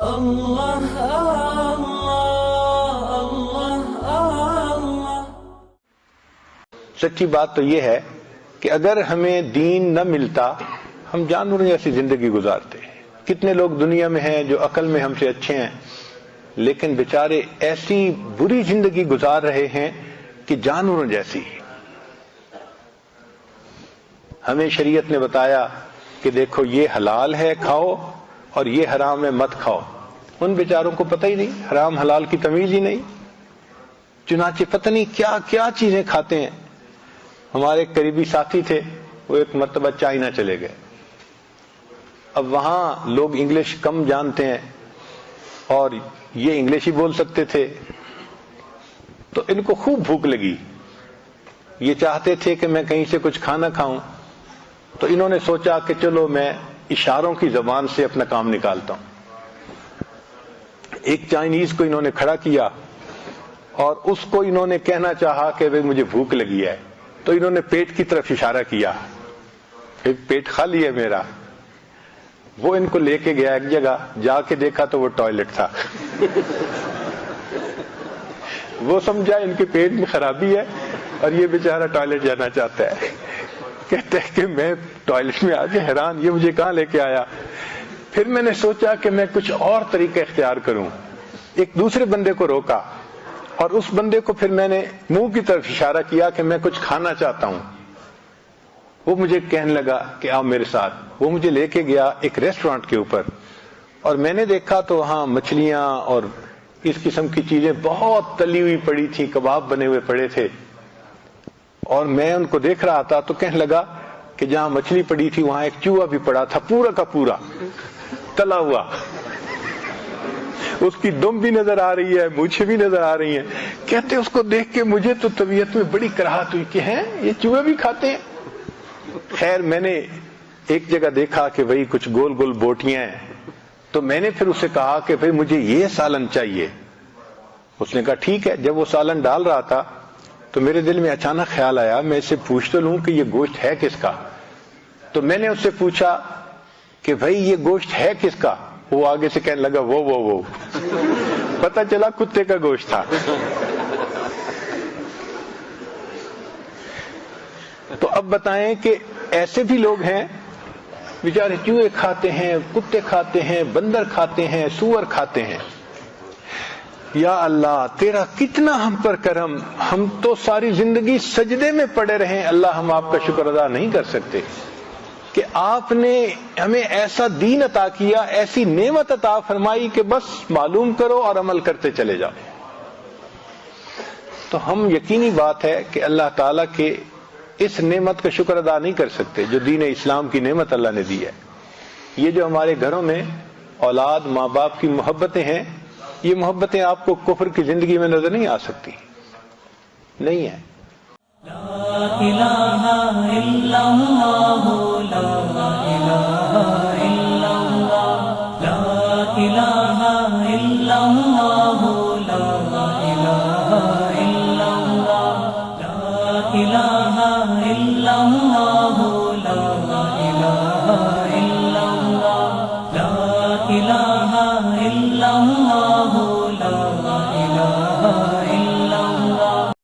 اللہ اللہ اللہ اللہ۔ سچی بات تو یہ ہے کہ اگر ہمیں دین نہ ملتا ہم جانوروں جیسی زندگی گزارتے ہیں۔ کتنے لوگ دنیا میں ہیں جو عقل میں ہم سے اچھے ہیں لیکن بیچارے ایسی بری زندگی گزار رہے ہیں کہ جانوروں جیسی۔ ہمیں شریعت نے بتایا کہ دیکھو یہ حلال ہے کھاؤ اور یہ حرام ہے مت کھاؤ، ان بیچاروں کو پتہ ہی نہیں، حرام حلال کی تمیز ہی نہیں، چنانچہ پتہ نہیں کیا کیا چیزیں کھاتے ہیں۔ ہمارے ایک قریبی ساتھی تھے، وہ ایک مرتبہ چائنا چلے گئے۔ اب وہاں لوگ انگلش کم جانتے ہیں اور یہ انگلش ہی بول سکتے تھے، تو ان کو خوب بھوک لگی۔ یہ چاہتے تھے کہ میں کہیں سے کچھ کھانا کھاؤں، تو انہوں نے سوچا کہ چلو میں اشاروں کی زبان سے اپنا کام نکالتا ہوں۔ ایک چائنیز کو انہوں نے کھڑا کیا اور اس کو انہوں نے کہنا چاہا کہ بھئی مجھے بھوک لگی ہے، تو انہوں نے پیٹ کی طرف اشارہ کیا، پیٹ خالی ہے میرا۔ وہ ان کو لے کے گیا ایک جگہ، جا کے دیکھا تو وہ ٹوائلٹ تھا۔ وہ سمجھا ان کے پیٹ میں خرابی ہے اور یہ بیچارہ ٹوائلٹ جانا چاہتا ہے۔ کہتے ہیں کہ میں ٹوائلٹ میں آ کے حیران، یہ مجھے کہاں لے کے آیا۔ پھر میں نے سوچا کہ میں کچھ اور طریقہ اختیار کروں، ایک دوسرے بندے کو روکا اور اس بندے کو پھر میں نے منہ کی طرف اشارہ کیا کہ میں کچھ کھانا چاہتا ہوں۔ وہ مجھے کہنے لگا کہ آؤ میرے ساتھ۔ وہ مجھے لے کے گیا ایک ریسٹورانٹ کے اوپر، اور میں نے دیکھا تو وہاں مچھلیاں اور اس قسم کی چیزیں بہت تلی ہوئی پڑی تھی، کباب بنے ہوئے پڑے تھے، اور میں ان کو دیکھ رہا تھا تو کہنے لگا کہ جہاں مچھلی پڑی تھی وہاں ایک چوہا بھی پڑا تھا، پورا کا پورا تلا ہوا، اس کی دم بھی نظر آ رہی ہے، مونچھیں بھی نظر آ رہی ہیں۔ کہتے اس کو دیکھ کے مجھے تو طبیعت میں بڑی کراہت ہوئی کہ ہیں یہ چوہے بھی کھاتے ہیں۔ خیر میں نے ایک جگہ دیکھا کہ وہی کچھ گول گول بوٹیاں ہیں، تو میں نے پھر اسے کہا کہ بھئی مجھے یہ سالن چاہیے۔ اس نے کہا ٹھیک ہے۔ جب وہ سالن ڈال رہا تھا تو میرے دل میں اچانک خیال آیا میں اسے پوچھ تو لوں کہ یہ گوشت ہے کس کا۔ تو میں نے اس سے پوچھا کہ بھئی یہ گوشت ہے کس کا۔ وہ آگے سے کہنے لگا وہ پتہ چلا کتے کا گوشت تھا۔ تو اب بتائیں کہ ایسے بھی لوگ ہیں بیچارے چوہے کھاتے ہیں، کتے کھاتے ہیں، بندر کھاتے ہیں، سور کھاتے ہیں۔ یا اللہ تیرا کتنا ہم پر کرم، ہم تو ساری زندگی سجدے میں پڑے رہے، اللہ ہم آپ کا شکر ادا نہیں کر سکتے کہ آپ نے ہمیں ایسا دین عطا کیا، ایسی نعمت عطا فرمائی کہ بس معلوم کرو اور عمل کرتے چلے جاؤ۔ تو ہم یقینی بات ہے کہ اللہ تعالیٰ کے اس نعمت کا شکر ادا نہیں کر سکتے جو دین اسلام کی نعمت اللہ نے دی ہے۔ یہ جو ہمارے گھروں میں اولاد ماں باپ کی محبتیں ہیں، یہ محبتیں آپ کو کفر کی زندگی میں نظر نہیں آ سکتی، نہیں ہے۔ لا الہ الا اللہ، لا الہ الا اللہ، لا الہ الا اللہ، لا الہ الا اللہ، لا الہ الا اللہ۔